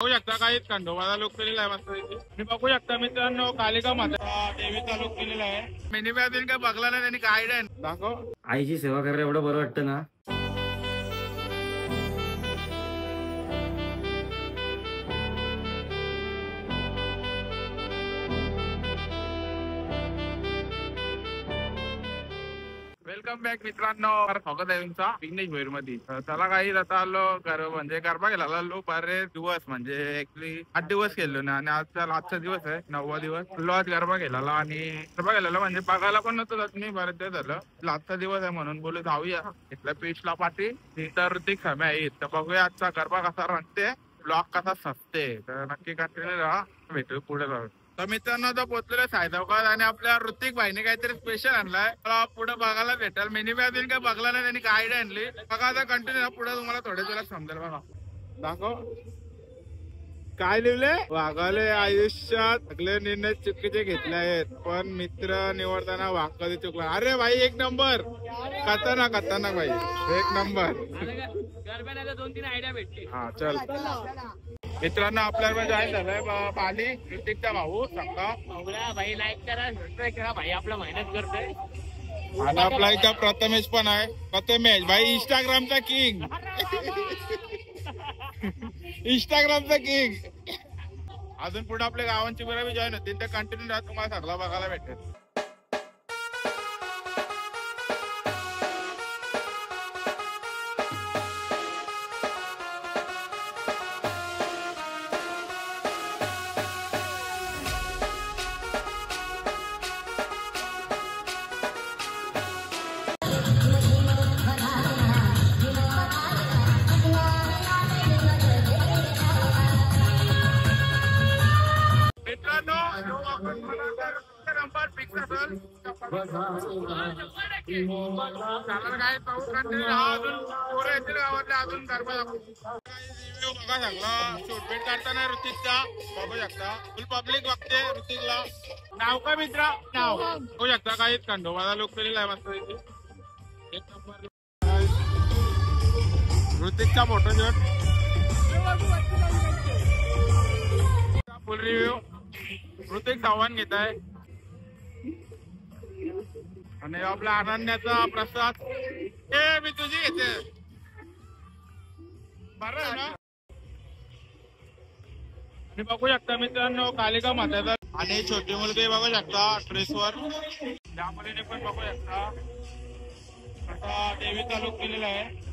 बघू शकता काही खंडोबाचा लुक केलेला आहे मस्त आणि बघू शकता मित्रांनो कालिका माता देवीचा लुक केलेला आहे. मिनी अजून काय बघला नाही त्यांनी गायडन्स दाखव. आईची सेवा करायला एवढं बरं वाटतं ना. वेलकम बॅक मित्रांनो, स्वागत आहे तुमचा विघ्नेश भोईर मध्ये. चला काही आता आलो म्हणजे गरबा गेला आलो बरेच दिवस म्हणजे ऍक्च्युली 8 दिवस गेलो ना आणि आजचा दिवस आहे 9वा दिवस. आज गरबा गेला आणि गरबा गेलेला म्हणजे बघायला पण नव्हतं जात मी बरेच दिवस झालं. आजचा दिवस आहे म्हणून बोलू जाऊया इथल्या पीचला पाठी तर ऋतिक समय आहे तर बघूया आजचा गरबा कसा रंगते, ब्लॉग कसा सजते. तर नक्की कंटिन्यू राहा, भेटू पुढे जाऊ. तर मित्रांनो तो पोहोचलेला सायदावकर आणि आपल्या ऋतिक भाईने काहीतरी स्पेशल आणलाय पुढे बघायला भेटेल. मिनी अजून काय बघला नाही त्यांनी गाईड आणली बघा. आता कंटिन्यू पुढे तुम्हाला थोड्या वेळा समजेल. बघा दाखव काय लिहिले. वाघाले आयुष्यात सगळे निर्णय चुकीचे घेतले आहेत पण मित्र निवडताना वाघ कधी चुकला. अरे भाई एक नंबर, खतरनाक खतरनाक भाई, एक नंबर. 2-3 आयडिया भेटली. हा चल मित्रांनो आपल्याला जॉईन झालाय पाली ऋतिकचा भाऊ सांगा. भाई लाईक करा, सबस्क्राईब करा. भाई आपला मेहनत करतोय आणि आपला इथं प्रथमेश पण आहे. प्रथमेश भाई इंस्टाग्रामचा किंग, इंस्टाग्रामचा किंग. अजून पुढे आपल्या गावांची बी जॉईन होती तर कंटिन्यू राहत तुम्हाला सगळं बघायला भेटेल. नंबर फिक्स असेल काय पाहू कंटिन्यू राहा. अजून पोरं येतील गावातले अजून गरबा रिव्ह्यू बघा सगळा. शूटबीट काढताना ऋतिकचा बघू शकता. फुल पब्लिक बघते ऋतिकला. नाव का मित्रा नाव बघू शकता काही खंडोबाचा लुक केलेला आहे मस्त एक नंबर. ऋतिकचा फोटोशूट फुल रिव्ह्यू. ऋतिक आव्हान घेत आहे आणि आपला अनन्याचा प्रसाद मी तुझी घेते बरं आहे ना. आणि बघू शकता मित्रांनो कालिका माताचा आणि छोटी मुलगी बघू शकता ड्रेसवर त्या मुलीने पण बघू शकता आता देवीचा लुक केलेला आहे.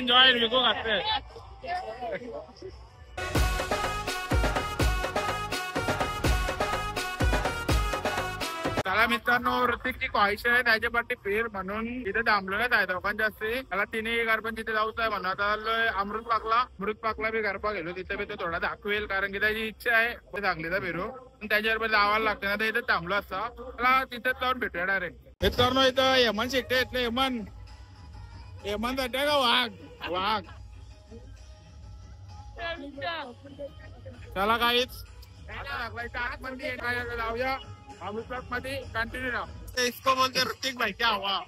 जॉईन विको घातले. त्याला मित्रांनो ऋतिकची ख्वाहिश आहे त्याच्यापाठी फेर म्हणून तिथे थांबलो नाही आहे दोघांच्या असते. त्याला तिन्ही गरबा तिथे जाऊच आहे म्हणून आता अमृत पाकला बी गरबा गेलो तिथे बी तो थोडा दाखवेल कारण की त्याची इच्छा आहे सांगलीचा फिरू पण त्याच्यावर जावायला लागते ना तर इथे थांबलो असता. त्याला तिथेच जाऊन भेटूया डायरेक्ट. मित्रांनो इथं हेमंत शेट्टे येत नाही. हेमंत साठी का वाघ वाघ. चला काहीच जाऊया अमृतसर मध्ये कंटिन्यू राहा. इसको बोलते ऋतिक भाई क्या हुआ.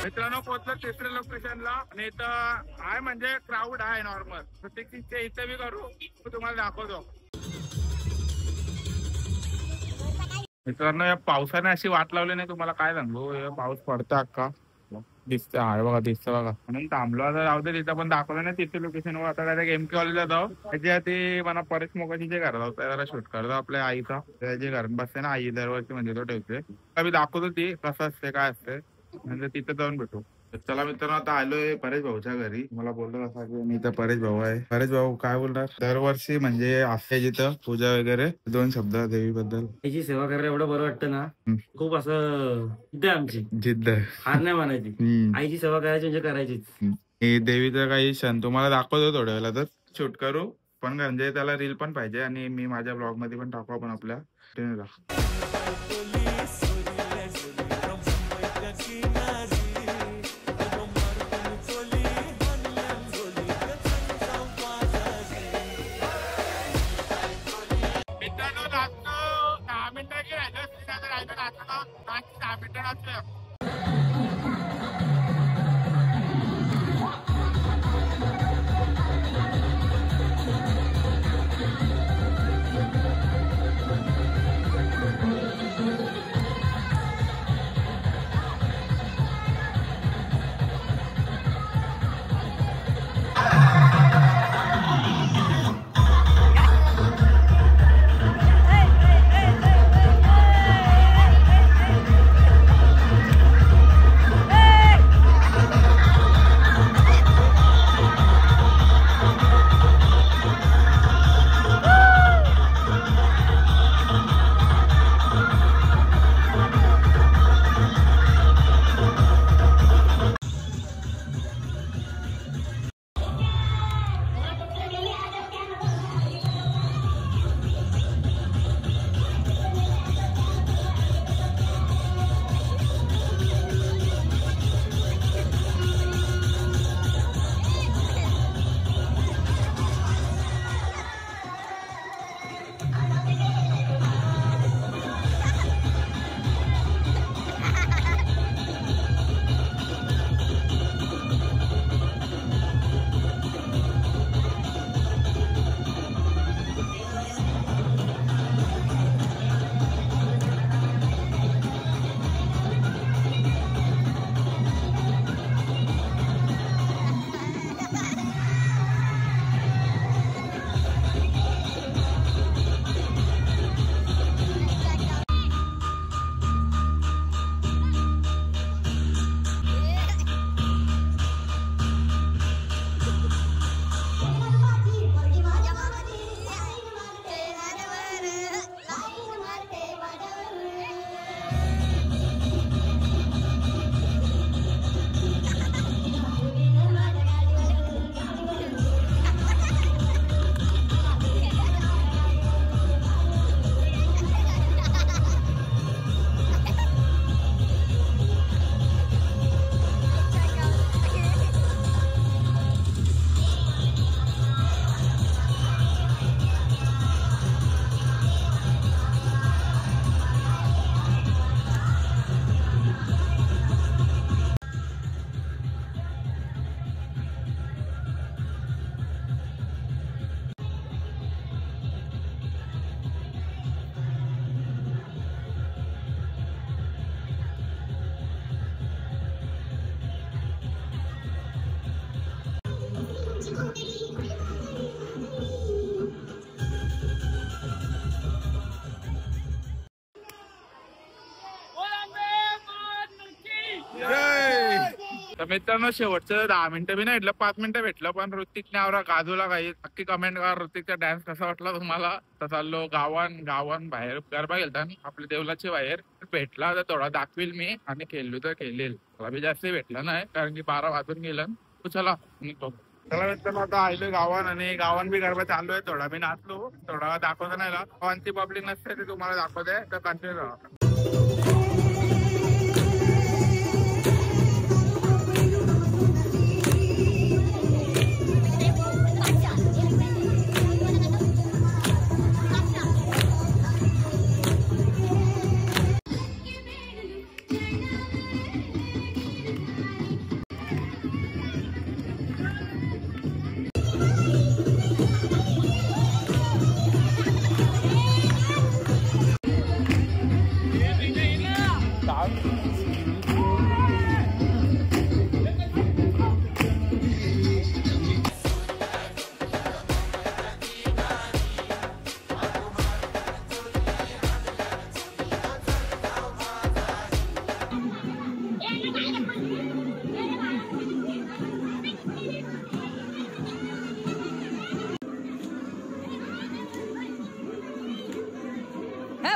मित्रांनो पोहोचलो तिसऱ्या लोकेशनला आणि इथं आहे म्हणजे क्राऊड आहे नॉर्मल. ऋतिकची इथे बी करू तुम्हाला दाखवतो. मित्रांनो या पावसाने अशी वाट लावली नाही तुम्हाला काय सांगू. पाऊस पडतो अक्का दिसत आहे बघा दिसतं बघा म्हणून थांबलो. आता जाऊ दे तिथं पण दाखवलं नाही तिथे लोकेशनवर. आता डायरेक्ट एमके कॉलेजला जाऊ. त्याच्या आधी मला परेश मोकाची जे घर होतं जरा शूट करतो आपल्या आईचा. जे घर बसते ना आई दरवर्षी म्हणजे तो ठेवते मी दाखवतो ती कसं असते काय असते म्हणजे तिथे जाऊन भेटू. चला मित्रांनो आता आलोय परेश भाऊच्या घरी. मला बोललो असा की मी तर परेश भाऊ आहे. परेश भाऊ काय बोलणार. दरवर्षी म्हणजे असते जिथं पूजा वगैरे 2 शब्द देवीबद्दल. आईची सेवा करायला एवढं बरं वाटतं ना. खूप असं जिद्द आहे आमची. जिद्द हार नाही मानायची. आईची सेवा करायची म्हणजे करायचीच. हे देवीचं काही क्षण तुम्हाला दाखवतो थोड्या वेळेला तर शूट करू पण म्हणजे त्याला रील पण पाहिजे आणि मी माझ्या ब्लॉग मध्ये पण टाकू आपण आपल्या ट्रेनला. मित्रांनो नाचतो 10 मिनिटं की राहिलं नाचतो 10 मिनिटं नाचतो. तर मित्रांनो शेवटचं 10 मिनिटं बी नाही भेटलं 5 मिनिटं भेटलं पण ऋतिकने आवरा गाजूला काही नक्की कमेंट करा ऋतिकचा डान्स कसा वाटला तुम्हाला. तर चाललो गावान बाहेर गरबा गेलता आपल्या देवलाच्या बाहेर भेटला तर थोडा दाखवील मी आणि खेळलो तर खेळेल मला बी जास्त भेटला नाही कारण की 12 वाजून गेलं. चला निघतो. चला मित्रांनो आता आलो गावान आणि गावान बी गरबा चालू आहे थोडा मी नाचलो थोडा दाखवतो नाही गावांची पब्लिक नसते ते तुम्हाला दाखवते तर कंटिन्यू राहा.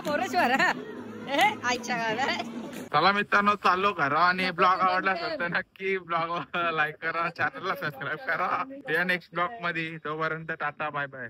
बोरेश्वर आईच्या गावाला चला मित्रांनो चाललो घरा आणि ब्लॉग आवडला असेल तर नक्की ब्लॉग लाईक करा, चॅनलला सबस्क्राईब करा. या नेक्स्ट ब्लॉग मध्ये. तोपर्यंत टाटा बाय बाय.